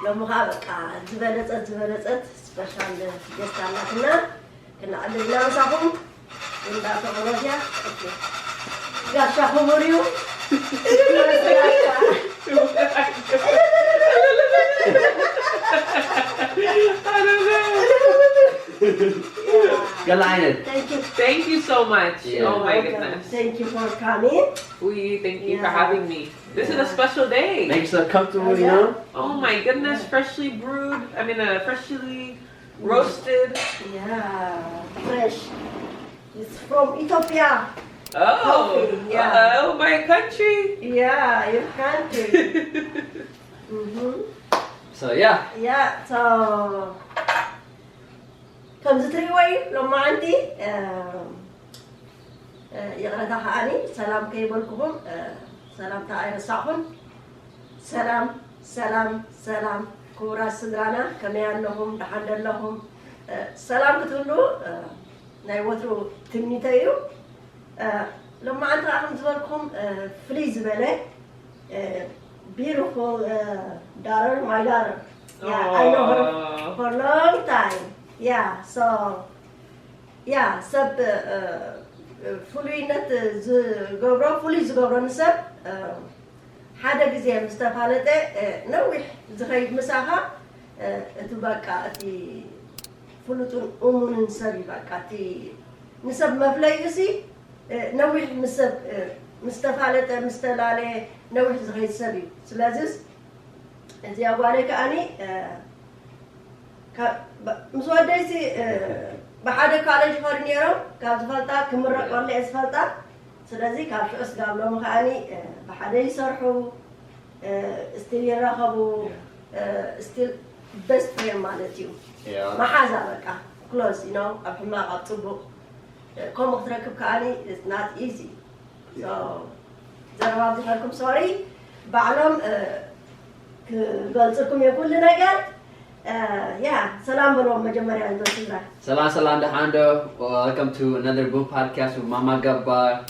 لما خابقة زبالت سبيشال جست على كنا عندنا مسافهم وندا تقولوا أوكي قاش أخبريو Thank you so much. Yeah. Oh my goodness. Thank you for coming. Thank you for having me. This is a special day. Makes us comfortable, you know? Oh my goodness, freshly brewed. I mean, freshly roasted. Yeah, fresh. It's from Ethiopia. Oh, Coffee, yeah. Oh, my country. Yeah, your country. So yeah. Yeah, so comes the three way لما عندي يغرد حاني سلام كيبلكم سلام تاعي رساهم سلام كورا سدرانا كمان لهم دحند لهم سلام كتقولوا نايوترو تمنيتيو لما أنت راح نزوركم فريز بله beautiful daughter, my daughter. Yeah, I know her for a long time. Yeah, so yeah, sub fully not fully زغبران سب حدا جزء مستفعلته نوح زخيف مساحة تبقى أتي فلوتون أمون نسبي بقى أتي نسب مفليسي نوح نسب مستفعلته مستلالة نوح زخيف سبي سلازس أنت أقول عليك أني مسوديسي بحدا كالج فورنيرو كازفلتا كمرق ولا اسفلتا سلازي كابشوس قبل ما خاني بحدا يسرحوا استيل يرخبوا استيل best friend مالتيو ما حازا بقى close you know أبما قطبو كم أختركب كاني it's not easy so زروا بحركم sorry بعلم قلتلكم يقول لنا قال yeah, salam bro, MamaGebar. Salam dahando. Welcome to another Boon podcast with MamaGebar,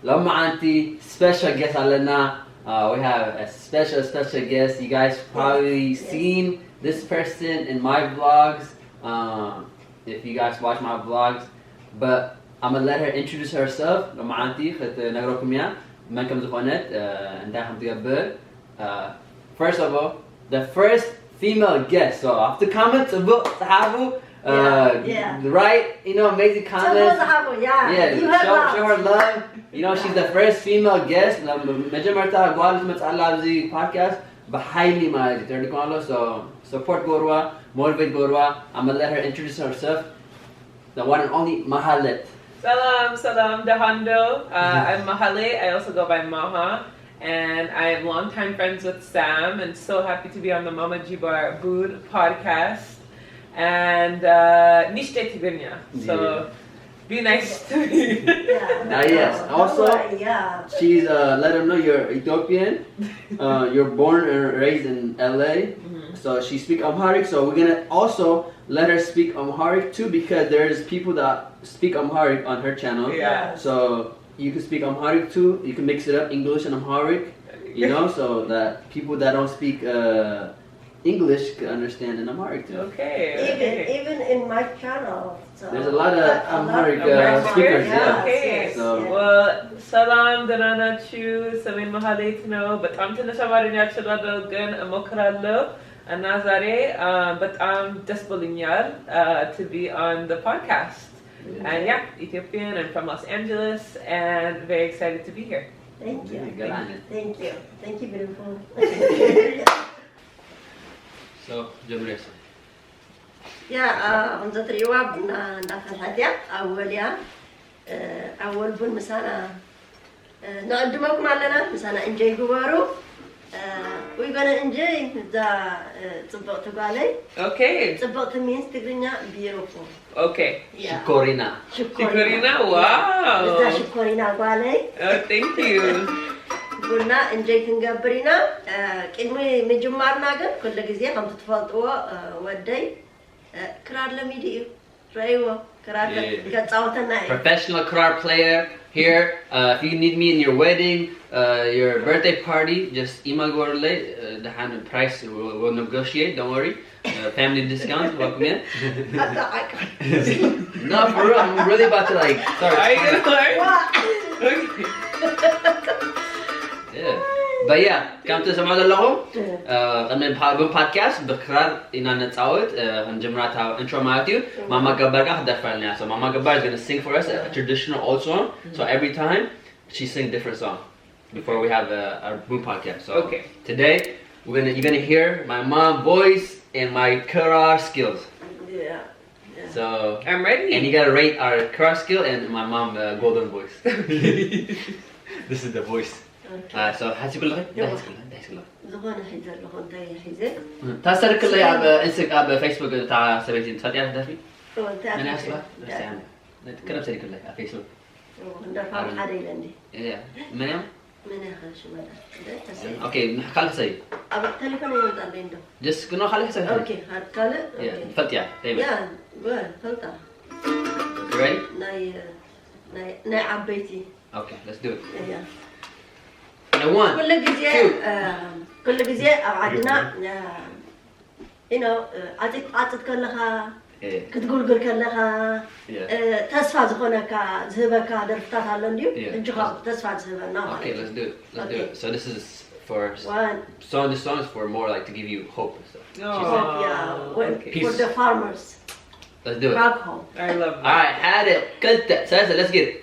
Lama Auntie, special guest Alena. We have a special guest. You guys probably seen this person in my vlogs. If you guys watch my vlogs, but I'm gonna let her introduce herself. Lama Auntie, first of all, the first female guest, so after comments about Sahabu, right? You know, amazing comments. Show her love. You know, she's the first female guest. MamaGebar podcast, but highly my so support Gorwa, motivate Gorwa. I'm gonna let her introduce herself. The one and only Mahalet. Salam Dahando. I'm Mahale. I also go by Maha. And I'm longtime friends with Sam, and so happy to be on the MamaGebar Boon podcast. And Nishte Tigrinya. So be nice to me. Yes. Also, she's let them know you're Ethiopian. You're born and raised in LA. So she speaks Amharic. So we're gonna also let her speak Amharic too, because there's people that speak Amharic on her channel. Yeah. So you can speak Amharic too. You can mix it up, English and Amharic, you know, so that people that don't speak English can understand in Amharic too. Okay. Even in my channel. So there's a lot of Amharic speakers. Okay. So well, salam danana chu samin mahaletno, but I'm tana shamarinya chalado gan amokrallo anazare, but I'm despolinyal to be on the podcast. And yeah, Ethiopian and from Los Angeles, and very excited to be here. Thank you. Thank you, beautiful. So, Jabrez. Yeah, on the three wab na Hadia, أول بون مسانا نقدمكم علينا مسانا إنجاي جوارو. We're gonna enjoy the تبقى تقالي. Okay. تبقى means تقولنا beautiful. Okay. Yeah. Shikorina. Wow. Is that Shikorina قالي? Thank you. قلنا إنجاي كنقبرينا كلمة مجمعنا كن كل جزية قام تتفاضوا ودي كرار لميديو رأيوه كرار كتصوتنا. Professional crowd player. here. If you need me in your wedding, your birthday party, just email ጓለይን. The hand price we'll negotiate. Don't worry. Family discounts. Welcome in. No, for real. I'm really about to like start. Are you gonna learn? Yeah. But yeah, come to سمعوا لهم. قدام podcast بكرار إن نتعود هنجمع تاع intro مالتيو. MamaGebar قاعد دفعلنا. So MamaGebar is gonna sing for us a traditional old song. So every time she sings different song before we have our Boon podcast. So Okay. today you're gonna hear my mom voice and my kara skills. Yeah. So I'm ready. and you gotta rate our kara skill and my mom golden voice. This is the voice. So هاتي كلها ده كلها زغون حيزر لغون تاي حيزر تاسر كلها على انستغرام على فيسبوك تاع 17 صدق ده في انا اسمع بس يعني نتكلم سري كلها على فيسبوك ندفع حدا يلندي ايه منهم من شو ماذا اوكي خلي سري ابى التليفون يوضع ليندو جس كنا خلي سري اوكي هاد كله فتيا يا وين فلتا ready ناي عبيتي okay let's do it yeah one كل جزء أبعدنا عطت كلها كتقول كلها تسفى زخونك زهبك درفتات على اليوم الجواب تسفى زهبنا okay let's do it so this is for this song is for more like to give you hope and stuff for the farmers let's do it back home I love that. alright had it good let's get it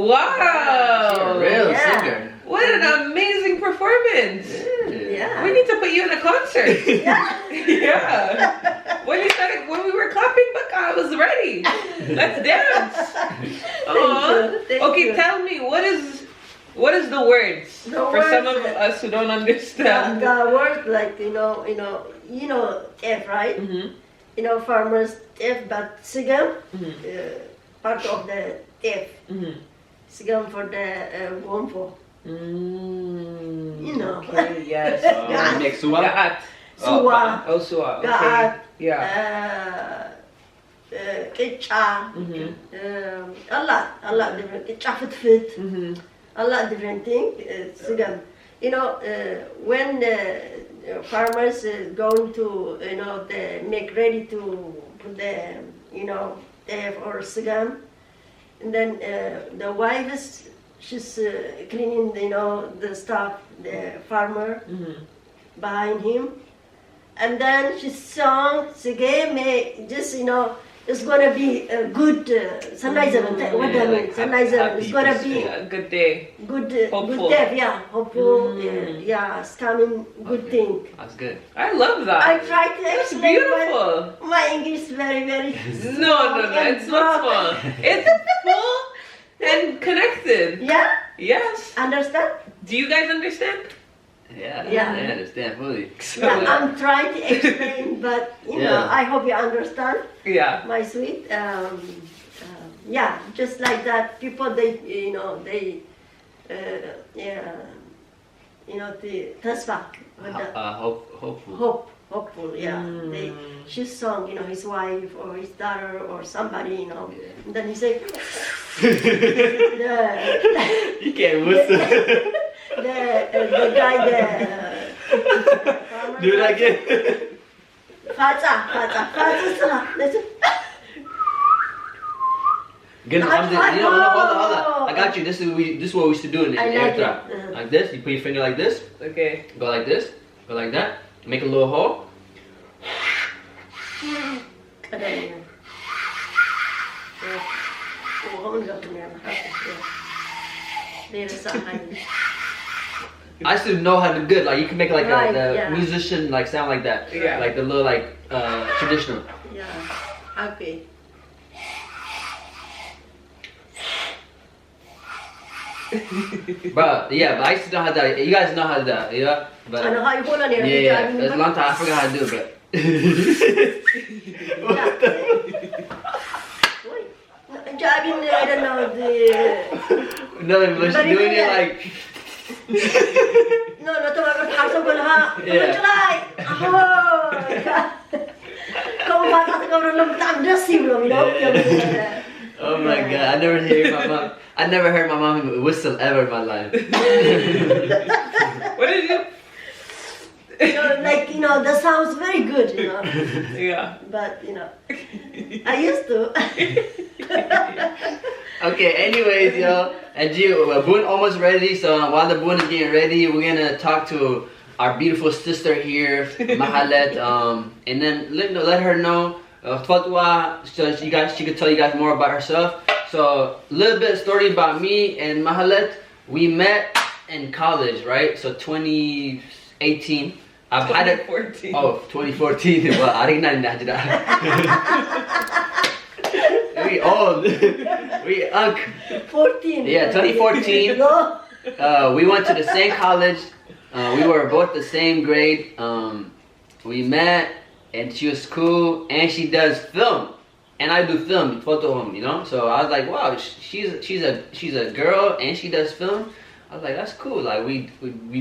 Wow! Real singer. What an amazing performance! Yeah. We need to put you in a concert. Yeah. When we were clapping, but I was ready. Let's dance. Thank Okay, you. tell me what is the words for some of us who don't understand? The word like you know F, right? You know farmers F, but sigam part of the F. Sigam for the wompo. You know. Okay, yes. Next one. Gaat. Suwa. Oh, Suwa. Okay. Gaat. Yeah. Kitcha. A lot different. Kitcha fit. A lot different thing. Sigam. You know, when farmers going to, they make ready to put the, F or sigam, and then the wife she's cleaning, the stuff, the farmer behind him, and then she sung, just, it's gonna be a good sunrise. What do I mean? Sunrise. It's gonna be a good day. good Hopeful. day. Yeah, hopeful. Yeah, it's coming. Good thing. That's good. I love that. I try to It's explain. beautiful. My English is very, very. No, it's not small. It's full and connected. Yeah, Yes. understand? Do you guys understand? Yeah, I understand fully. Yeah, I'm trying to explain, but I hope you understand. Yeah. My sweet. Yeah, just like that. People, they, the tasfa. Hopeful. Hopeful, yeah. She sung, his wife or his daughter or somebody, And then he said, You can't whistle. the guy, Do it again. Fatsa. Good. Hold on. I got you. This is what we used to do in I like Eritrea. it. Like this. You put your finger like this. Okay. Go like this. Go like that. Make a little hole. I still know how to do good. Like you can make like Right, a yeah. musician like sound like that. Yeah. Like the little like traditional. Yeah, happy. But yeah, but I still know how to do that. You guys know how to do that, yeah? But Ano how you hold on here? yeah, it's a long time. I forgot how to do it, but I don't know the. no, but she's doing it like No, to have some good ha. Yeah. Come back at the I'm just seeing you know. oh my god, I never heard my mom whistle ever in my life. What did you? Like that sounds very good, Yeah. But I used to. Okay, anyways, yo, and Boon almost ready. So while the Boon is getting ready, we're gonna talk to our beautiful sister here, Mahalet, and then let her know. So she could tell you guys more about herself. So a little bit of story about me and Mahalet. We met in college, right? So 2018. I've had it. 2014. Oh, 2014. Well, I didn't know that. We old. We 14. Yeah, 2014. No. We went to the same college. We were both the same grade. We met, and she was cool, and she does film, and I do film, photo home, So I was like, wow, she's a girl, and she does film. I was like, that's cool. Like we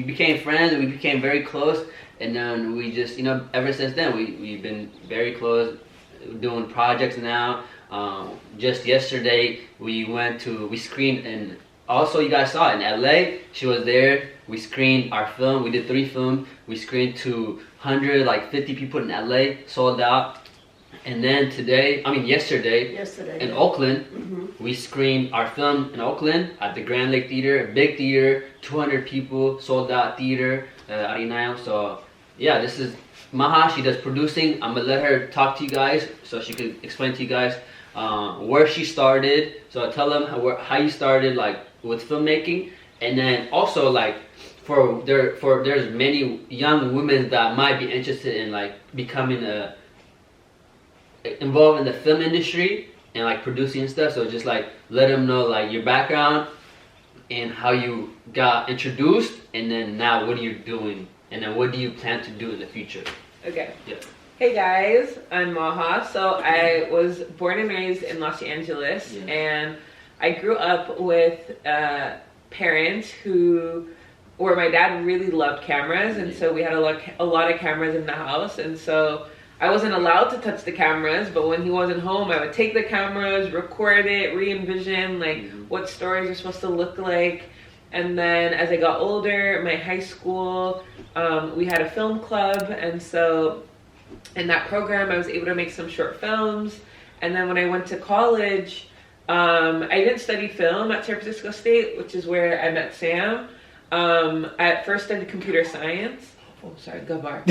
became friends, and we became very close, and then we just, ever since then we've been very close, doing projects now. Just yesterday we screened, and also you guys saw it in LA. She was there. We screened our film. We did 3 films. We screened to 50 people in LA, sold out. And then yesterday in Oakland, we screened our film in Oakland at the Grand Lake Theater, a big theater, 200 people, sold out theater, Arinayo. So yeah, this is Maha. She does producing. I'm gonna let her talk to you guys so she could explain to you guys where she started. So tell them how you started with filmmaking, and then also there's many young women that might be interested in becoming involved in the film industry and producing and stuff. So just let them know your background and how you got introduced, and then now what are you doing, and then what do you plan to do in the future? Okay. Yeah. Hey guys, I'm Maha. So I was born and raised in Los Angeles, Yeah. and I grew up with parents where my dad really loved cameras, and so we had a lot of cameras in the house, and so I wasn't allowed to touch the cameras, but when he wasn't home, I would take the cameras, record it, re-envision what stories are supposed to look like. And then as I got older, my high school, we had a film club, and so in that program I was able to make some short films. And then when I went to college, I didn't study film at San Francisco State, which is where I met Sam. I at first studied computer science. Oh, sorry, Gabar.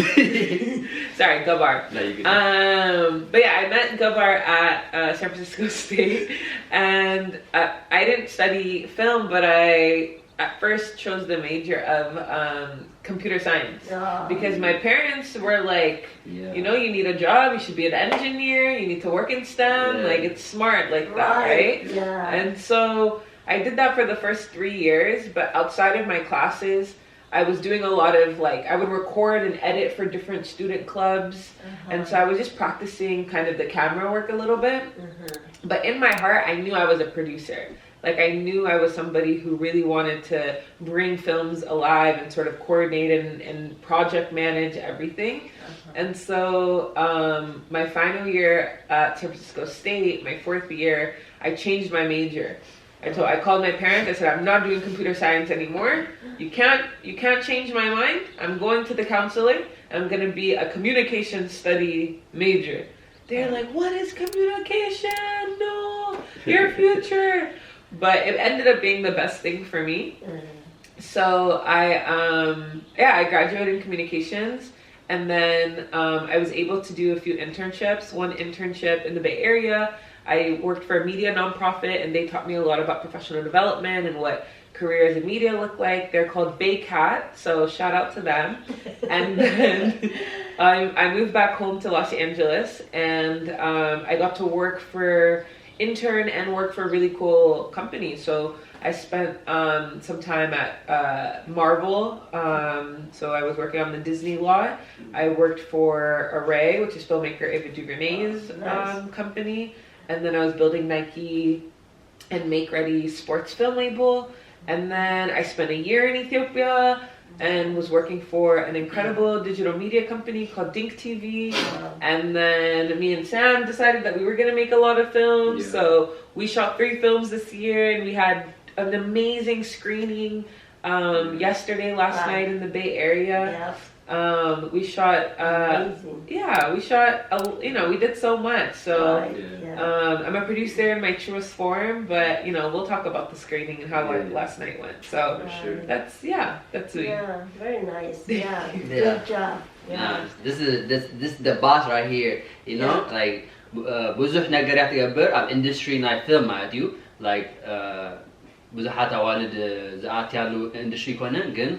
Sorry, Gabar. No, you can. But yeah, I met Gabar at San Francisco State, and I didn't study film, but I at first chose the major of computer science because my parents were like, you need a job, you should be an engineer, you need to work in STEM, it's smart that, right? Yeah. And so I did that for the first 3 years, but outside of my classes, I was doing a lot of I would record and edit for different student clubs, and so I was just practicing kind of the camera work a little bit. But in my heart, I knew I was a producer. I knew I was somebody who really wanted to bring films alive and sort of coordinate and project manage everything. And so my final year at San Francisco State, my 4th year, I changed my major. And so I called my parents. I said, I'm not doing computer science anymore. You can't change my mind. I'm going to the counseling. I'm going to be a communication study major. They're like, what is communication? No, your future. But it ended up being the best thing for me. So I graduated in communications, and then I was able to do a few internships. One internship in the Bay Area I worked for a media nonprofit, and they taught me a lot about professional development and what careers in media look like. They're called Baycat, so shout out to them. And then I moved back home to Los Angeles, and I got to intern and work for a really cool company. So I spent some time at Marvel. So I was working on the Disney lot. I worked for Array, which is filmmaker Ava DuVernay's company. And then I was building Nike and Make Ready sports film label. And then I spent a year in Ethiopia and was working for an incredible digital media company called Dink TV. And then me and Sam decided that we were going to make a lot of films. So we shot 3 films this year, and we had an amazing screening yesterday, last night in the Bay Area. We shot, we did so much. So I'm a producer in my truest form, but we'll talk about the screening and how last night went. So that's me. Yeah, very nice. Yeah, good job. Yeah. This is the boss right here. Like ብዙሕ ነገራት ይገብር ኣብ ኢንዱስትሪ ናይ ፊልም ማለት እዩ like ብዙሓት ኣዋልድ ዝኣትያሉ ኢንዱስትሪ ኮነን ግን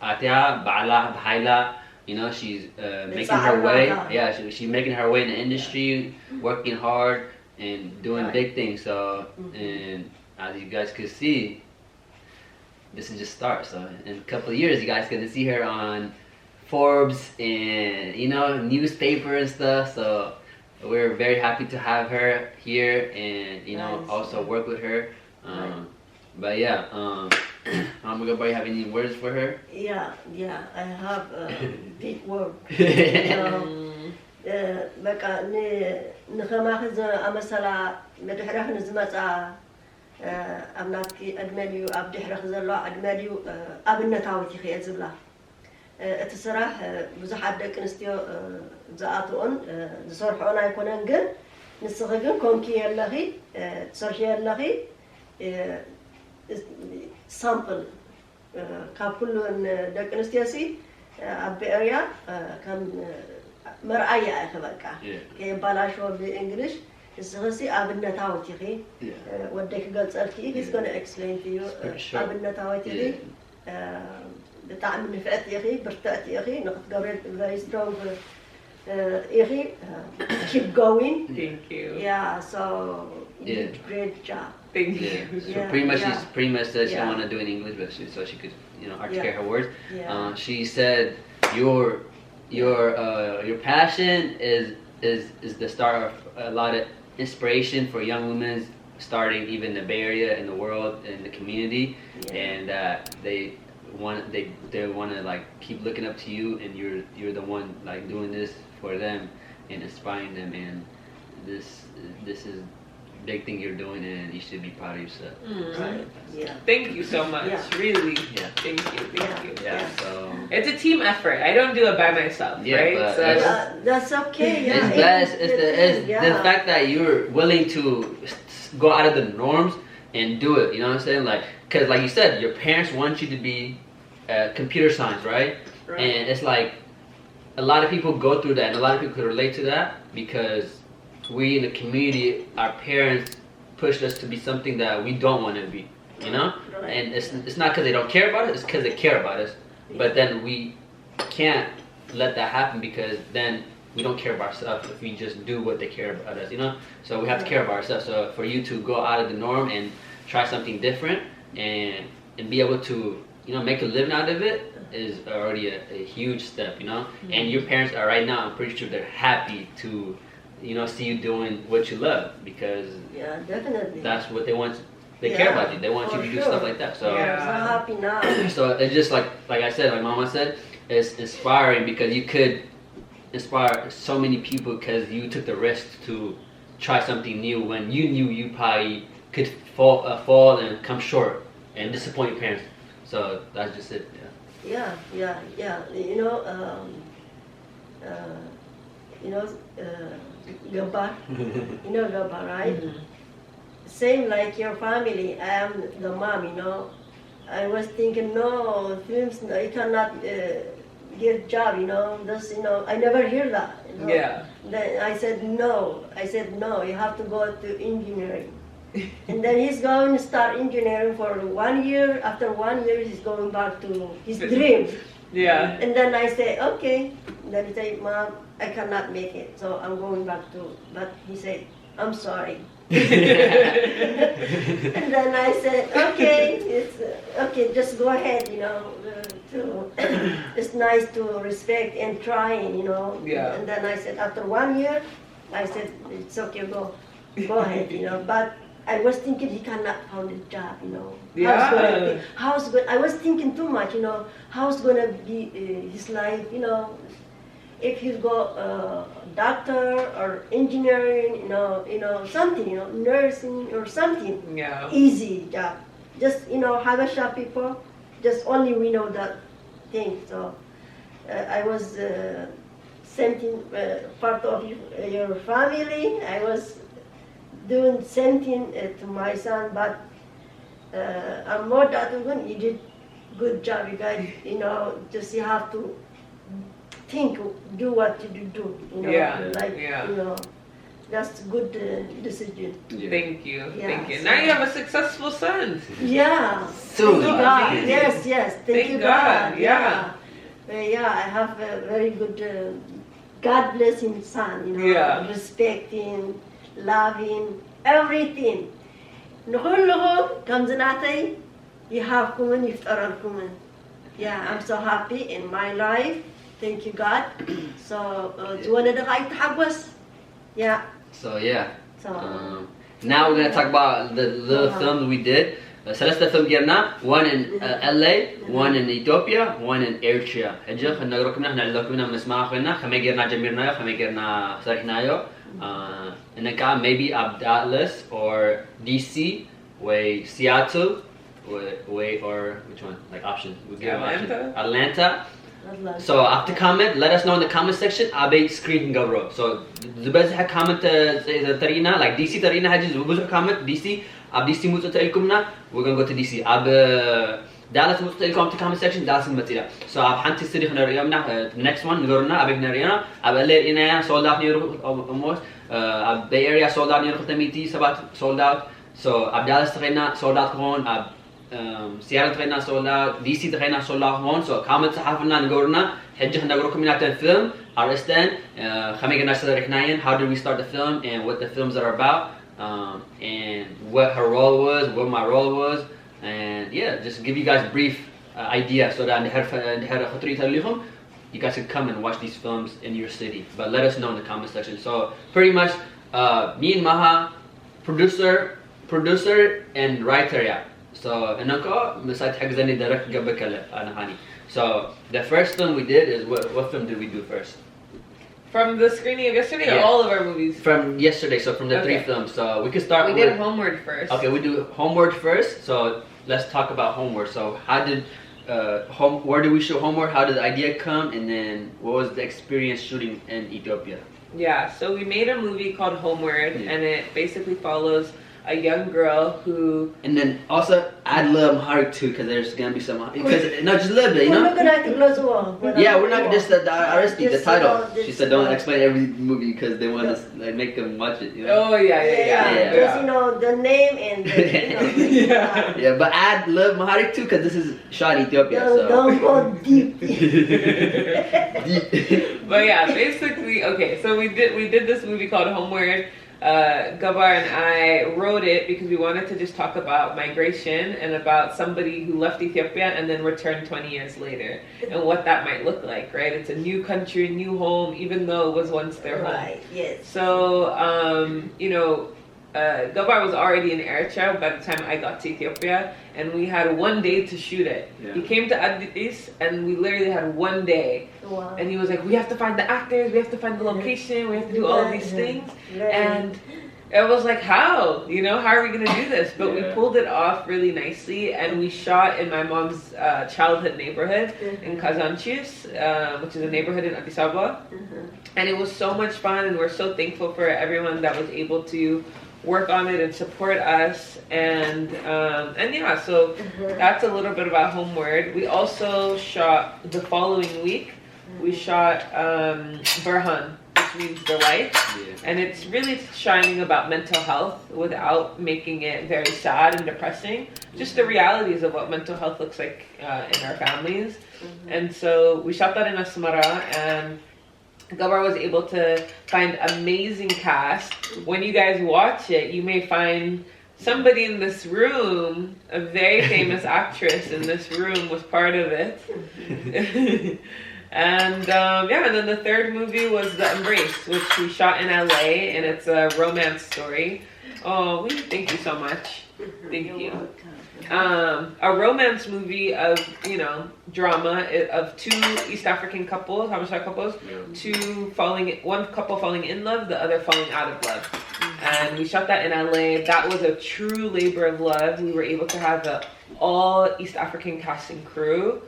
ኣትያ ባዕላ ብሓይላ she's making her way. She's making her way in the industry, working hard and doing big things. So and as you guys could see, this is just start. So in a couple of years you guys get to see her on Forbes and newspaper and stuff. So we're very happy to have her here and also work with her. But MamaGebar, you have any words for her? Yeah, I have a big word. በቃ ንኸማኺ ዝኣመሰላ መድሕረኽ ንዝመፃ ኣብናትኪ ዕድመ ድዩ ኣብ ድሕረኽ ዘለዋ ዕድመ ድዩ ኣብነታዊት ይኽእየ ዝብላ እቲ ስራሕ ብዙሓት ደቂ ኣንስትዮ ዝኣትኦን ዝሰርሕኦን ኣይኮነን ግን ንስኺ ግን ኮንኪ የለኺ ትሰርሒ የለኺ ሳምፕል ካብ ኩሉን ደቂ ኣንስትዮ ኣብ ብዕርያ ከም መርኣያ ኢኺ በቃ ከይበላሸዎ ብእንግሊሽ ንስኺ ኣብነታዊት ኢኺ ወደይ ክገልፀልኪ he's going to explain to you ኣብነታዊት ኢኺ ብጣዕሚ ንፍዕት ኢኺ ብርትዕት ኢኺ ንኽትገብር very strong ኢኺ keep going. Thank you. Yeah, so you did great job. Thank you. So pretty much said she didn't want to do it in English, but so she could articulate her words. She said your passion is the start of a lot of inspiration for young women starting even in the Bay Area, in the world, in the community, and they want to like keep looking up to you, and you're the one like doing this for them and inspiring them, and this is big thing you're doing, and you should be proud of yourself. Right. Yeah. Thank you so much. Really. Yeah. Thank you. So it's a team effort. I don't do it by myself, right? But so that's okay. It's best. It's the fact that you're willing to go out of the norms and do it. You know what I'm saying? Like, because like you said, your parents want you to be computer science, right? And it's like a lot of people go through that, and a lot of people could relate to that because we in the community, our parents pushed us to be something that we don't want to be, and it's not because they don't care about us, it's because they care about us. But then we can't let that happen because then we don't care about ourselves if we just do what they care about us, so we have to care about ourselves. So for you to go out of the norm and try something different and be able to make a living out of it is already a huge step, and your parents are right now, I'm pretty sure they're happy to see you doing what you love because definitely that's what they want. They care about you. They want you to do stuff like that. So I'm happy now. So it's just like I said, like Mama said, it's inspiring because you could inspire so many people because you took the risk to try something new when you knew you probably could fall and come short and disappoint your parents. So that's just it. Gebar, Gebar, right? Same like your family. I am the mom, I was thinking, no, films, you cannot get job, you know. This, you know, I never hear that. You know? Yeah. Then I said no. I said no. You have to go to engineering. And then he's going to start engineering for 1 year. After 1 year, he's going back to his dream. Yeah. And then I say, okay. And then he say, Mom, I cannot make it, so I'm going back to. But he said, I'm sorry. And then I said, okay, it's okay. Just go ahead, you know. It's nice to respect and trying, you know. Yeah. And then I said, after 1 year, I said, it's okay, go ahead, you know. But I was thinking he cannot find a job, you know. Yeah. I was thinking too much, you know. How's gonna be his life, you know. If he go doctor or engineering, you know, something, you know, nursing or something. Yeah. Easy job. Just, you know, Habesha people, just only we know that thing. So I was same thing, part of your family. I was doing same thing to my son, but I'm more that you did good job, you guys. You know, just you have to think, do what you do. You know, you know, that's good decision. Yeah. Thank you. Yeah, Thank you. so- Now you have a successful son. Yeah. Soon. Thank you God. Amazing. Yes. Thank you God, God. yeah. Yeah, I have a very good God blessing son. You know, Yeah. respecting, loving, everything. Nuhul kamzanatay, you have kuman yiftaran kuman. Yeah, I'm so happy in my life. Thank you God. So, do you want to tahagwas? Yeah. So yeah. So. Now we're gonna talk about the little films we did. ثلاثة فيلم جبنا, one in LA, one in Ethiopia, one in Eritrea. هجى خلنا نقولكم نحن نعلقكم نسمع خلنا خمي جرنا جميرنا خمي جرنا سرحنايو. إن كان maybe Dallas or DC, way Seattle, way or which one? Like options. We give Atlanta. Atlanta. So after comment, let us know in the comment section. Abe screen go bro. So the best comment tarina like DC tarina hajiz وبزح comment DC. Ab DC مو تقولكمنا. We're gonna go to DC. Ab Dallas مو تقولكم to comment section. Dallas متيلا. So ab حنتي سري خنا ريامنا next one نقولنا أبي نرينا. Ab LA إنا sold out نيرو almost. Ab Bay Area sold out نيرو ختميتي سبات sold out. So ab Dallas ترينا sold out كون. Ab Seattle ترينا sold out. DC ترينا sold out كون. So comment صحافنا نقولنا. حجة خنا نقولكم من هذا الفيلم. Aristan. خميجنا نشتري رحناين. How did we start the film and what the films are about. And what her role was, what my role was, and yeah, just give you guys a brief idea so that you guys can come and watch these films in your city. But let us know in the comment section. So pretty much, me and Maha, producer and writer, yeah. So so the first film we did is what film did we do first? From the screening of yesterday or Yeah. all of our movies? From yesterday, so from the Okay. 3 films. So we could start We with... did Homeward first. Okay, we do Homeward first. So let's talk about Homeward. So how did where did we shoot Homeward? How did the idea come? And then what was the experience shooting in Ethiopia? Yeah, so we made a movie called Homeward, Yeah. and it basically follows a young girl who... And then also add a little Amharic too, because there's gonna be some because no, just a little bit, you know. Yeah, we're not just the title. She said don't explain every movie because they want us like make them watch it. You know? Oh yeah. Just you know the name and the, you know, Yeah. Yeah, but add little Amharic too because this is shot in Ethiopia. So. Don't go deep. But yeah, basically, okay, so we did this movie called Homeward. Gabar and I wrote it because we wanted to just talk about migration and about somebody who left Ethiopia and then returned 20 years later and what that might look like, right? It's a new country, new home, even though it was once their home. Right. Yes. So, you know, Gabar was already in Eritrea by the time I got to Ethiopia, and we had 1 day to shoot it. Yeah. He came to Addis, and we literally had 1 day. Wow. And he was like, we have to find the actors, we have to find the location, we have to do all of these things. And it was like, how? You know, how are we going to do this? But we pulled it off really nicely, and we shot in my mom's childhood neighborhood in Kazanchis, which is a neighborhood in Addis Ababa. And it was so much fun, and we're so thankful for everyone that was able to work on it and support us. And yeah, so that's a little bit about Homeward. We also shot the following week we shot Burhan, which means the light. Yeah. And it's really shining about mental health without making it very sad and depressing. Just the realities of what mental health looks like in our families. And so we shot that in Asmara, and Gabar was able to find amazing cast. When you guys watch it, you may find somebody in this room, a very famous actress in this room was part of it. And and then the third movie was The Embrace, which we shot in LA, and it's a romance story. Oh, thank you so much. Thank you. A romance movie of, drama of two East African couples, Habesha couples, one couple falling in love, the other falling out of love. And we shot that in LA. That was a true labor of love. We were able to have an all East African cast and crew,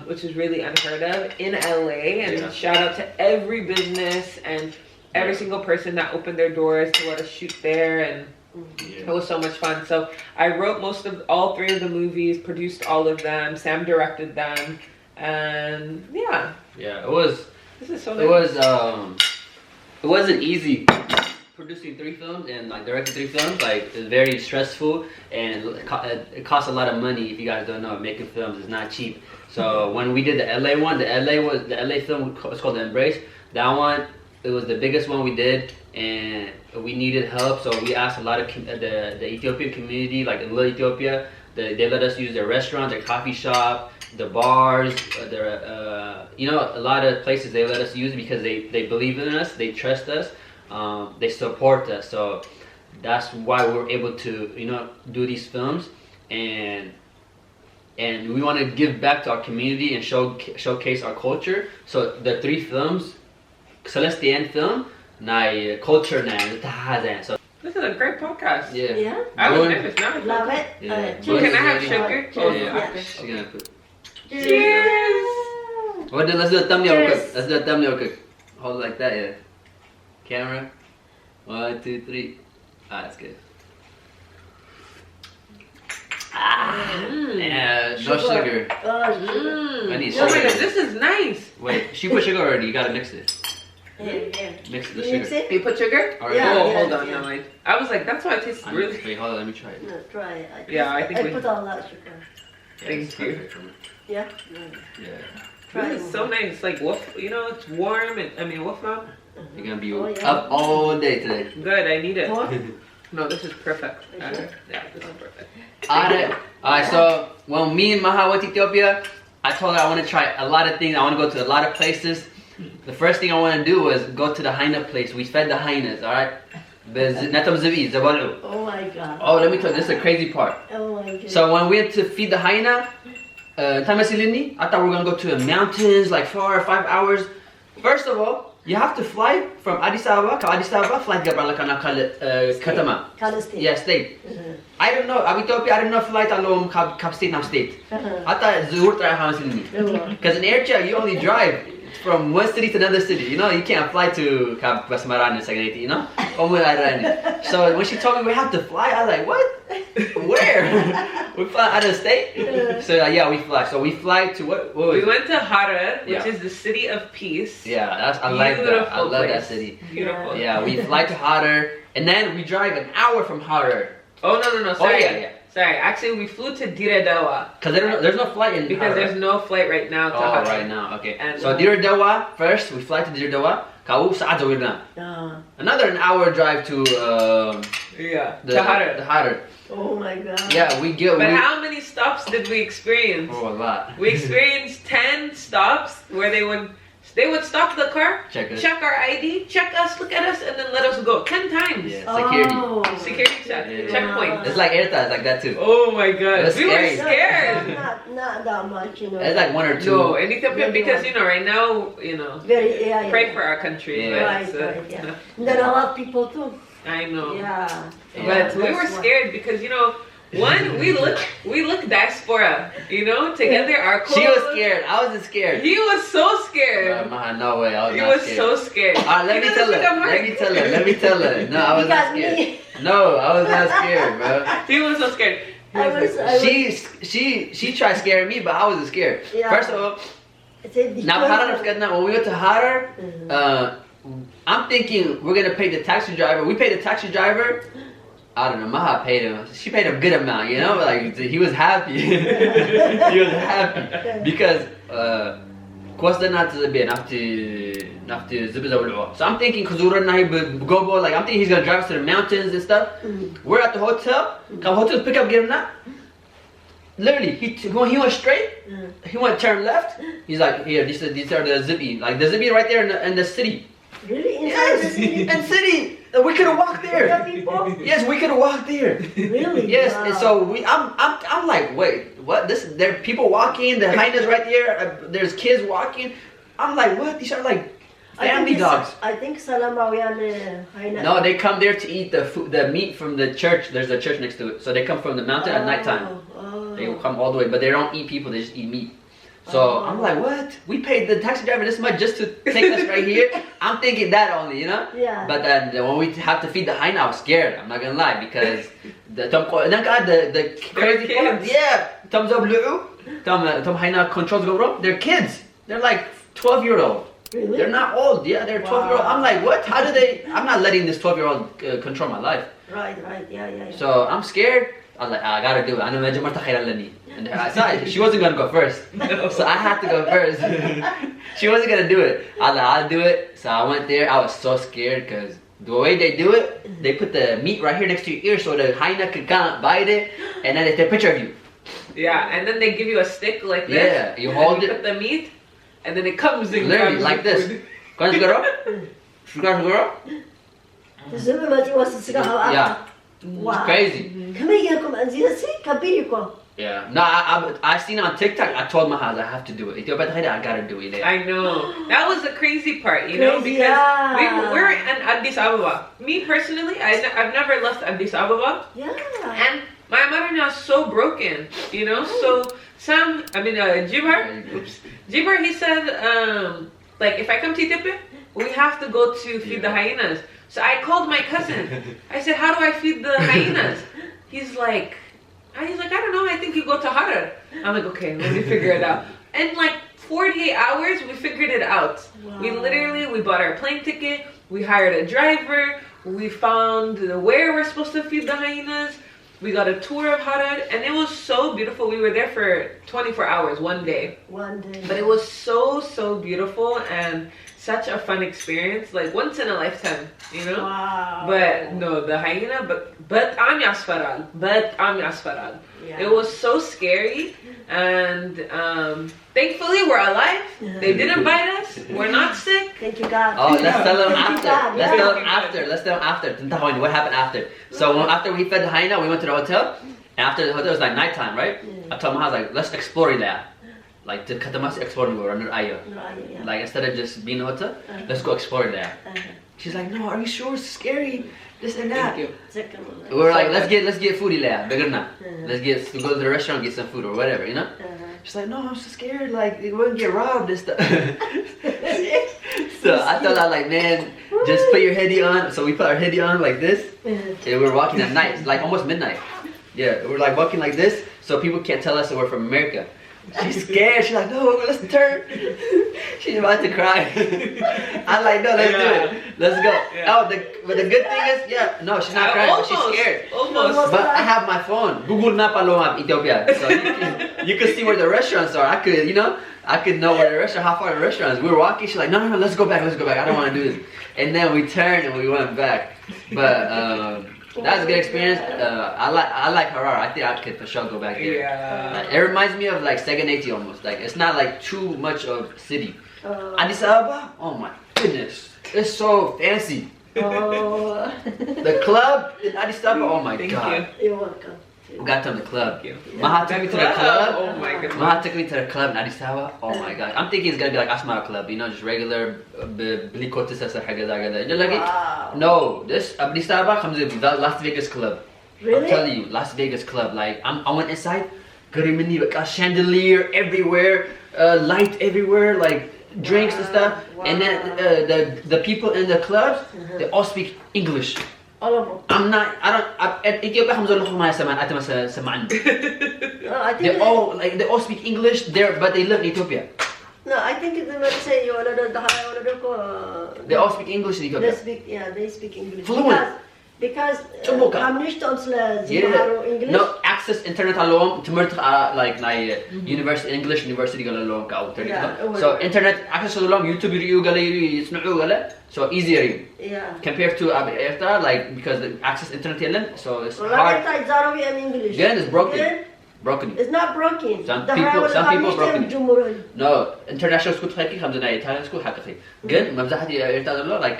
which is really unheard of in LA. And shout out to every business and every single person that opened their doors to let us shoot there, and it was so much fun. So I wrote all three of the movies, produced all of them, Sam directed them, and it was. This is so nice. It wasn't easy producing 3 films and like directing 3 films. Like, it's very stressful, and it costs a lot of money. If you guys don't know, making films is not cheap. So when we did the LA one, the LA film was called The Embrace. That one, it was the biggest one we did, and we needed help. So we asked a lot of the Ethiopian community, like in Little Ethiopia. They let us use their restaurant, their coffee shop, the bars, a lot of places they let us use because they believe in us, they trust us. They support us, so that's why we're able to do these films, and we want to give back to our community and showcase our culture. So the 3 films, Celestian film, culture, so this is a great podcast. Yeah. I was nervous now. Love it. Can I have sugar? She's gonna put. Cheers. Let's do a thumbnail quick. Let's do a thumbnail quick. Hold it like that, yeah. Camera. 1, 2, 3. That's good. No sugar. I need sugar. Oh my god, this is nice. Wait, she put sugar already. You gotta mix it. Mix the sugar. Mix it? You put sugar? Hold on. Yeah. No, I was like, that's why it tastes really. Wait, hold on. Let me try it. No, try it. I think we put a lot of sugar. Thank you. Yeah? This is so nice. Like, it's warm, and woof now. You're gonna be up all day today. Good, I need it. More? No, this is perfect. Are you sure? Yeah, this is perfect. Alright, so when me and Maha went to Ethiopia, I told her I want to try a lot of things. I want to go to a lot of places. The first thing I want to do was go to the hyena place. We fed the hyenas, alright? Oh my god. Oh, let me tell you, this is the crazy part. Oh my god. So when we went to feed the hyena, I thought we were going to go to the mountains, like 4 or 5 hours. First of all, you have to fly from Addis Ababa, flight Katama. Yeah, state. I don't know, Ethiopia, I don't know flight alone, state now state. I thought because in Eritrea, you only drive from one city to another city. You can't fly to Basmaran and Saganeti, So when she told me we have to fly, I was like, what? Where? We fly out of state? So we fly. So we fly to what we went to Harar, which is the city of peace. Yeah, I like that. I love that city. Beautiful. Yeah, we fly to Harar, and then we drive an hour from Harar. Oh, no. Sorry. Oh, yeah. Sorry, actually we flew to Dire Dawa. Because there's no flight in Because Harar. there's no flight right now to Harar. Right now, okay. And so Dire Dawa, first we fly to Dire Dawa. Another an hour drive to to Harar. The Harar. Oh my god. Yeah, But how many stops did we experience? Oh, a lot. We experienced 10 stops where they would stop the car, check our ID, check us, look at us, and then let us go 10 times. Yeah, security. Security check, checkpoint. It's like Erta, it's like that too. Oh my god, we were scary. scared. Not that much, It's like 1 or 2. No, in Ethiopia, because right now, Very, pray for our country. Yeah. Right, yeah. And then a lot of people too. I know. Yeah. But we were scared because one, we look diaspora, together our clothes. She was scared. I wasn't scared. He was so scared. No way, I was He not was scared. so scared. Let me tell her. No, I was not scared. No, I was not scared, bro. He was so scared. She tried scaring me, but I wasn't scared. Yeah. First of all, Now Harar, when we went to Harar, I'm thinking we're gonna pay the taxi driver. We paid the taxi driver. I don't know, Maha paid him. She paid a good amount, you know, like he was happy. He was happy because Costa not to be enough to So I'm thinking Kazura Gobo, like I'm thinking he's gonna drive us to the mountains and stuff. We're at the hotel. Come hotel pick up Girna. Literally, he went straight. He went turn left. He's like, here, these are the zippy, like the zippy right there in the city. Really? Yes, in city. We could have walked there. Yes, we could have walked there. Really? Yes, Wow. and so I'm like, wait, what? There are people walking. The hyenas right there. There's kids walking. I'm like, what? These are like family dogs. I think Salamawian hyena. No, they come there to eat the meat from the church. There's a church next to it, so they come from the mountain at nighttime. They will come all the way, but they don't eat people. They just eat meat. So I'm like, what? We paid the taxi driver this much just to take us right here? I'm thinking that only, you know? Yeah. But then when we have to feed the hyena, I was scared. I'm not gonna lie because the crazy part, yeah. Thumbs up, Tom hyena controls go bro. They're kids. They're like 12-year-old. Really? They're not old. Yeah, they're 12-year-old. I'm like, what? How do they? I'm not letting this 12-year-old control my life. Right, yeah. So I'm scared. I'm like, I gotta do it. And I saw it. She wasn't gonna go first, so I had to go first. She wasn't gonna do it. I was like, I'll do it. So I went there. I was so scared because the way they do it, they put the meat right here next to your ear so the hyena can kind of bite it, and then they take a picture of you. Yeah, and then they give you a stick like this. Yeah, you hold you it. put the meat, and then it comes in. Literally like this. Yeah. Wow. It's crazy. Yeah. No, I seen on TikTok. I told Mahaz I have to do it. I gotta do it. I know. That was the crazy part, you know, because we're in Addis Ababa. Me personally, I've never left Addis Ababa. Yeah. And my mother-in-law is so broken, you know. So Jibar, he said, like if I come to Ethiopia, we have to go to feed the hyenas. So I called my cousin. I said, how do I feed the hyenas? He's like, I don't know. I think you go to Harar. I'm like, okay, let me figure it out. And like 48 hours, we figured it out. Wow. We bought our plane ticket. We hired a driver. We found where we're supposed to feed the hyenas. We got a tour of Harar, and it was so beautiful. We were there for 24 hours, one day. But it was so beautiful and such a fun experience, like once in a lifetime, you know. Wow. But no, the hyena, but I'm Yasfaral. Yeah. It was so scary, and thankfully we're alive. They didn't bite us. We're not sick. Thank you, God. Oh, let's tell them Thank you, after. God. Let's Yeah. tell them after. Let's tell them after. What happened after? So after we fed the hyena, we went to the hotel. And after the hotel, it was like nighttime, right? I told Mahaz like, let's explore that. Like to Katamas explore the world. Like instead of just being in the hotel, let's go explore that. She's like, no, are you sure? It's scary. This and that. We were like, let's get food there. Let's go to the restaurant and get some food or whatever, you know? She's like, no, I'm so scared. Like we're gonna get robbed and stuff. So I told her like, man, just put your headie on. So we put our headie on like this, and we're walking at night, like almost midnight. Yeah, we're like walking like this, so people can't tell us that we're from America. She's scared. She's like, no, let's turn. She's about to cry. I'm like, no, let's do it. Let's go. Yeah. Oh, but the good thing is, no, she's not crying, but she's scared. Almost. But I have my phone, Google Map Alomap Ethiopia, so you could see where the restaurants are. I could know where the restaurant, how far the restaurant is. We were walking. She's like, no, let's go back. I don't want to do this. And then we turned and we went back. But that was a good experience. I like Harar. I think I could for sure go back there. Yeah. It reminds me of like Seganeti almost. Like it's not like too much of city. Addis Ababa, oh my goodness, it's so fancy. The club in Addis Ababa, oh my god. You're welcome. We got to the club. Maha took me to the club. Oh my goodness. Maha took me to the club in Addis Ababa. Oh my god. I'm thinking it's gonna be like Asmara club, you know, just regular No, this Addis Ababa comes in Las Vegas club. Really? I'm telling you, Las Vegas club. Like I went inside, chandelier everywhere, light everywhere, like drinks and stuff. And then the people in the clubs, they all speak English. All of them. Ethiopia they all speak English there, but they live in Ethiopia. No, I think it's when say you They all speak English in they Ethiopia. speak, yeah, they speak English. Fluent. Because Tumbuka. Hamnishtom Yeah. English. No access internet alone. Timurt like university English university alone. Yeah. So internet access alone. YouTube video gala. So easier Yeah. compared to Erta, like because the access internet yellen. So it's Well, hard. I Zarawi and English. Again, it's broken. Again, Broken. it's not broken. Some people broken. Jumhurul. No, international school تحكي خمسة ناي Italian school حكي. Good. ممزحة إيرتاز like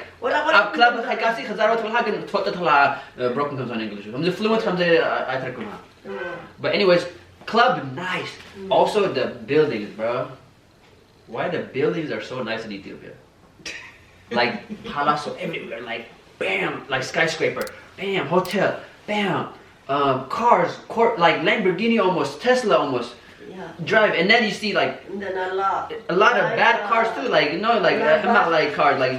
club حكاسي خزارات ولا حاجة تفوت تطلع broken comes on English. خمسة fluent خمسة أتركمها. But anyways, club nice. Also the buildings, bro. Why the buildings are so nice in Ethiopia? Like palace everywhere, like bam, like skyscraper, bam, hotel, bam. Cars, like Lamborghini almost, Tesla almost. Yeah. Drive, and then you see like And then a lot of bad cars too, like you know, like not like cars, like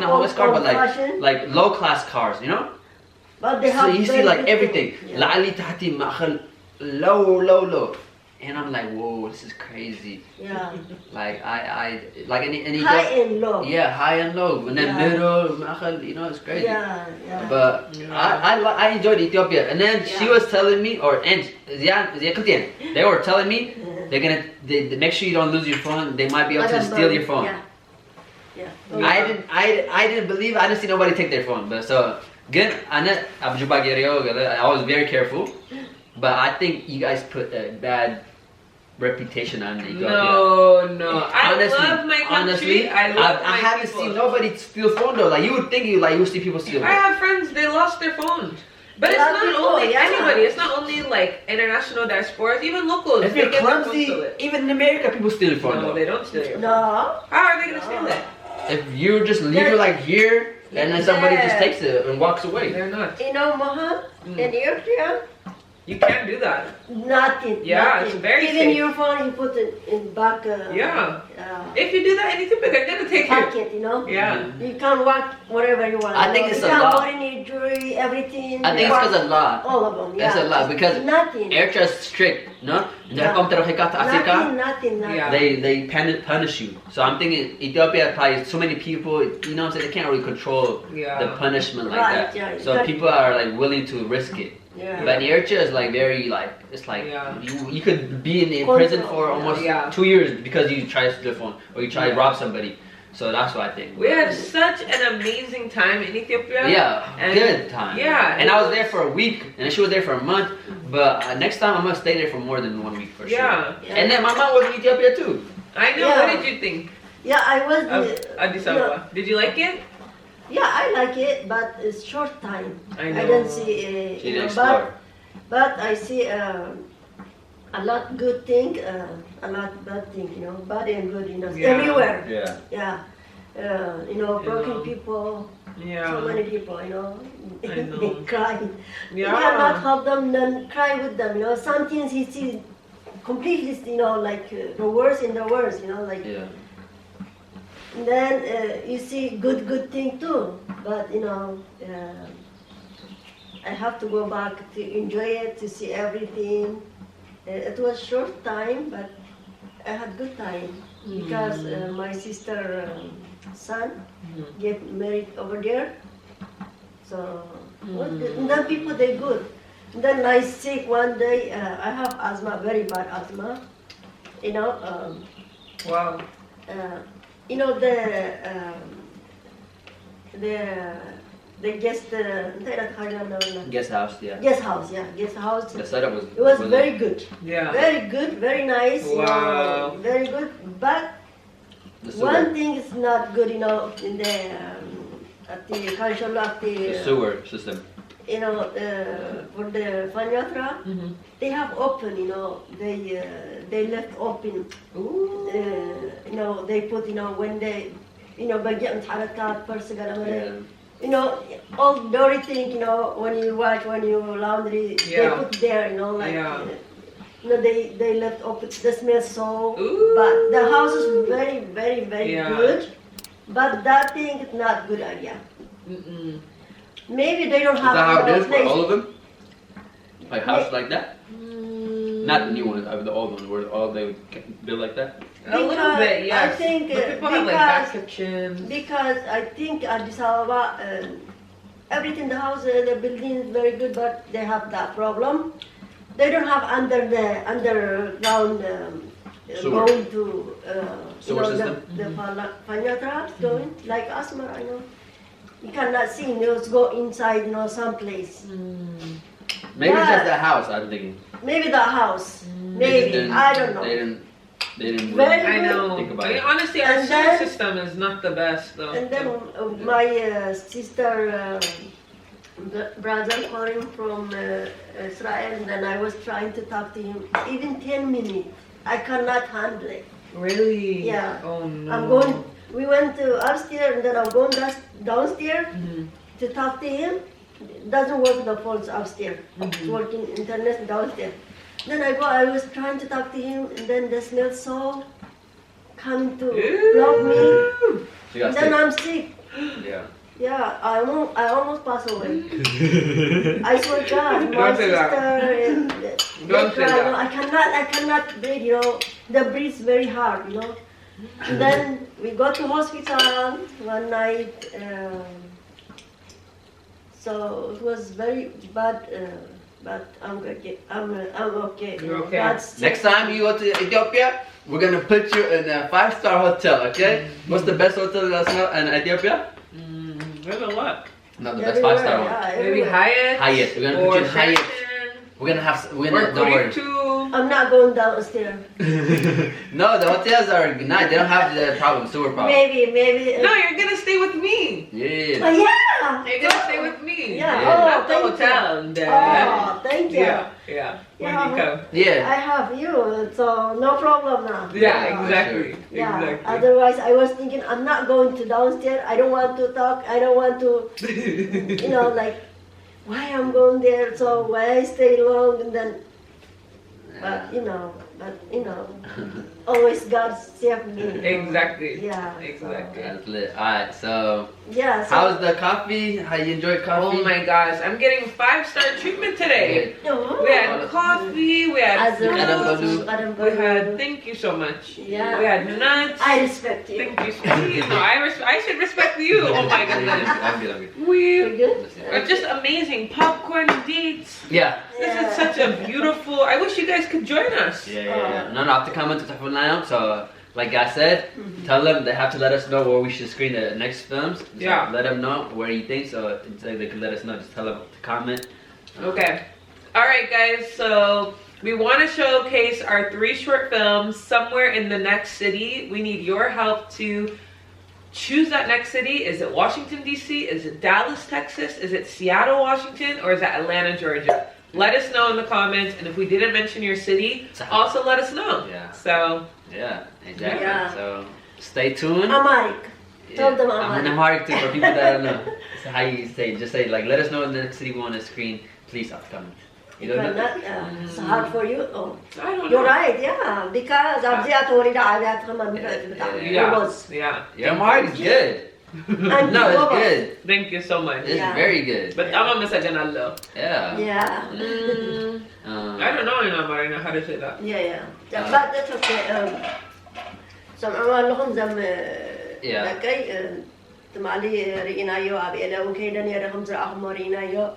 not homeless cars, but like low class cars, you know. But they have So you see like everything, Yeah. لعلي تحتي مأخل low, and I'm like, whoa, this is crazy. Yeah. Like I like any High and low. yeah, high and low, and then Yeah. middle, مأخل, you know, it's crazy. Yeah. But I enjoyed Ethiopia, and then she Yeah. was telling me, they were telling me they're gonna they make sure you don't lose your phone. They might be able to steal your phone. Yeah. I didn't believe. I didn't see nobody take their phone. But so again, I was very careful. But I think you guys put a bad reputation on Ethiopia. No. I love my country. Honestly, I haven't seen nobody steal phone though. Like you would think you would see people steal. I have friends, they lost their phones. But it's not only anybody, it's not only like international diasporas, even locals. If you're they get their clumsy, phones stolen. even in America, people steal your phone No, though. they don't steal your phone. No. How are they gonna steal that? If you just leave it like here, and then somebody just takes it and walks away. They're not. You know, Mohan, in Ethiopia, You can't do that. nothing. Yeah, nothing. it's very Even safe. your phone, you put it in back. If you do that in Ethiopia, they're gonna take it. Pocket, you know. Yeah. You can walk wherever you want. I think it's you a can lot. put any jewelry, everything. I think it's because of law. All of them. Yeah. It's a lot because nothing. Eritrea is strict, no? Nothing. Yeah. They punish you. So I'm thinking Ethiopia probably so many people, you know what I'm saying, they can't really control the punishment like Right, that. yeah, So people are like willing to risk it. Yeah. But in Eritrea is like very like it's like you could be in prison for almost 2 years because you try to steal a phone or you try to rob somebody. So that's what I think. We had such an amazing time in Ethiopia. Yeah, good time. Yeah. And I was there for a week, and she was there for a month. But next time I'm gonna stay there for more than 1 week for sure. Yeah. And then my mom was in Ethiopia too. I know. Yeah. What did you think Yeah, I was. of Addis Ababa? Did you like it? Yeah, I like it, but it's short time. I know. don't see. She didn't explore. But I see a lot good thing, a lot bad thing. You know, bad and good. You know, Yeah. everywhere. Yeah. Yeah. You know, broken people. Yeah. So many people. You know, I know. they cry. Yeah. You cannot help them, then cry with them. You know, some things you see completely. You know, like the worst in the worst. You know, like. Yeah. Then you see good thing too, but you know, I have to go back to enjoy it, to see everything. It was short time, but I had good time because my sister son get married over there. So and then people they good. And then I sick one day. I have asthma, very bad asthma. You know. Wow. You know the guest Guest house, yeah. guest house. The setup was. It was very good. Yeah. Very good, very nice. Wow. You know, very good. But The sewer. one thing is not good. You know, in the at the The sewer system. You know, for the Fanyatra, they have open. You know, they left open. You know, they put. You know, when they, you know, you know, all dirty thing. You know, when you wash, when you laundry, they put there. You know, like. You know, they left open. The smell so. But the house is very good. But that thing is not good idea. Maybe they don't Is have. that how it is for place. all of them? Like house like that? Not the new ones, the old ones, where all they build like that? A little bit, yes. I think but people have like back kitchens. Because I think Addis Ababa, everything in the house, the building is very good, but they have that problem. They don't have underground Sewer. going to Sewer system? the Panyatrap going like Asmar, I know. You cannot see, just go inside, someplace. Maybe it's Yeah. just the house, I'm thinking. Maybe the house, They maybe, didn't- I don't know. They didn't Very I know. Think about I mean, it. honestly, our And sewer then- system is not the best though. And then my sister, brother calling from Israel, and then I was trying to talk to him, even 10 minutes, I cannot handle it. Really? Yeah. Oh no. I'm going, we went to upstairs, and then I'm going downstairs to talk to him. It doesn't work the phones upstairs. It's working internet downstairs. Then I was trying to talk to him, and then the smell so coming to block me. She got And then sick. I'm sick. Yeah. Yeah, I almost passed away. I swear to God, my Don't say that. sister and Don't say that. I cannot breathe, the breath's very hard, And then we go to hospital one night, so it was very bad, but I'm okay. I'm okay. You're okay. Next time you go to Ethiopia, we're gonna put you in a 5-star hotel, okay? What's the best hotel in Ethiopia? There's a lot. No, the best 5-star one. Maybe Hyatt. Hyatt. We're gonna put you in Hyatt. We're gonna Or don't worry. 42. I'm not going downstairs. No, the hotels are nice. They don't have the sewer problem. Maybe. No, you're gonna stay with me. Yeah. Oh, yeah. You're gonna stay with me. Yeah. Yeah. Oh, Not the thank hotel. you. Dad. Oh, thank you. Yeah. When Yeah. you come. Yeah. I have you, so no problem now. Yeah, exactly. Yeah. Exactly. Otherwise, I was thinking I'm not going to downstairs. I don't want to talk. I don't want to, like, why I'm going there. So why I stay long and then, but always God save me. Exactly. Yeah. Exactly. That's lit. Alright, so Yeah. So, how's the coffee? How you enjoy coffee? Oh my gosh, I'm getting 5-star treatment today. Oh. We had coffee, we had fruits, we had, thank you so much. Yeah. We had nuts. I respect you. Thank you so much. No, I should respect you. Oh my goodness. I'm good. We You good? are just amazing. Popcorn dates. Yeah. This is such a beautiful, I wish you guys could join us. Yeah. No, after comment to now. So, like I said, tell them they have to let us know where we should screen the next films. So Yeah. let them know where you think. So they can let us know. Just tell them to comment. Okay. All right, guys. So we want to showcase our 3 short films somewhere in the next city. We need your help to choose that next city. Is it Washington, D.C.? Is it Dallas, Texas? Is it Seattle, Washington? Or is that Atlanta, Georgia? Let us know in the comments. And if we didn't mention your city, also let us know. Yeah. So, Yeah, exactly. Yeah. So stay tuned. Amharic. Tell them I'm Amharic. an Amharic too for people that don't know. That's how you say. Just say like, let us know in the next city we want to screen. Please have to comment. You don't know? It's hard for you. Oh. I don't You're know. right, yeah. Because أبزيات وريدة عادات خمن Yeah. Your Amharic is good. No, it's good. Thank you so much. It's Yeah. very good. But I'm a masaganalo. Yeah. Yeah. I don't know enough Marina how to say that. Yeah. But that's okay. Some أمان لهم زم Yeah. لكي تمالي رئينايو أبيلا وكيدا يرهم زرعهم رئينايو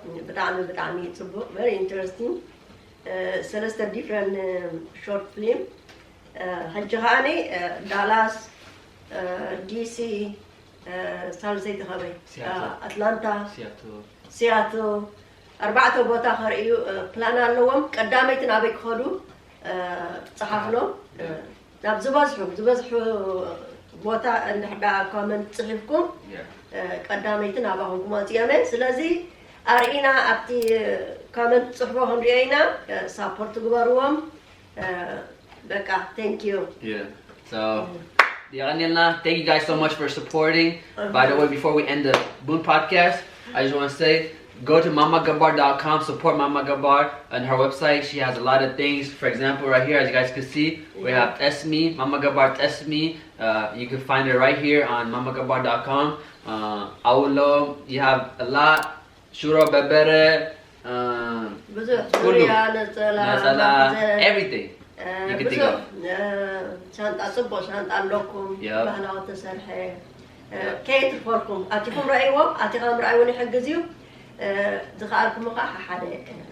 بتعمي تصبو very interesting. ثلاثة different short film. هجهاني دالاس DC ثالثة تخبي أتلانتا سياتل 4 ቦታ خرئيو ፕላን ኣለዎም ቀዳመይትን ኣበይ ክኸዱ ፀሓፍሎም ናብ ዝበዝሑ ቦታ እንድሕዳ ኮመንት ፅሒፍኩም ቀዳመይትን ኣባኹምኩም ወፂኦም ስለዚ ኣርኢና ኣብቲ ኮመንት ፅሕፎ ክንሪኦ ኢና ሳፖርት ግበርዎም በቃ thank you. Yeah. So thank you guys so much for supporting. By the way, before we end the Boon podcast, I just want to say, go to MamaGebar.com, support MamaGebar on her website. She has a lot of things. For example, right here, as you guys can see, we have Esme, MamaGebar Esme. You can find her right here on MamaGebar.com. Aulo, you have a lot. Shuro Bebere, ብዙሕ ዙርያ ነፀላ everything. You can think of. ሻንጣ ጽቦ ሻንጣ ኣለኩም Yep. ባህላዊ ተሰርሐ ከይትፈርኩም ኣቲኩም ረእይዎ ኣቲኻም ረእይውን ይሕግዝ እዩ ዝኸኣልኩም ኸ ሓደ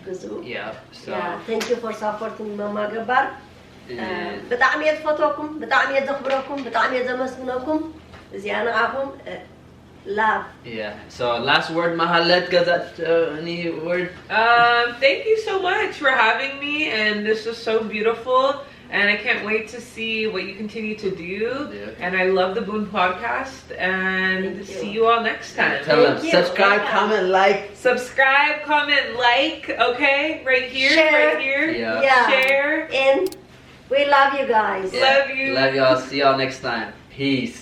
ግዙ Yeah. So. thank you for supporting MamaGebar ብጣዕሚ እየ ዝፈትወኩም ብጣዕሚ እየ ዘኽብረኩም ብጣዕሚ እየ ዘመስግነኩም እዚኣ ንዓኹም love. Yeah. So last word, Mahalet. Got that? Any word? Thank you so much for having me, and this was so beautiful. And I can't wait to see what you continue to do. Yeah. And I love the Boon podcast. And Thank you. see you all next time. Tell them. Thank you. Subscribe, Yeah. comment, like. Subscribe, comment, like. Okay, right here, Share. right here. Yeah. Share. And we love you guys. Love you. Love y'all. See y'all next time. Peace.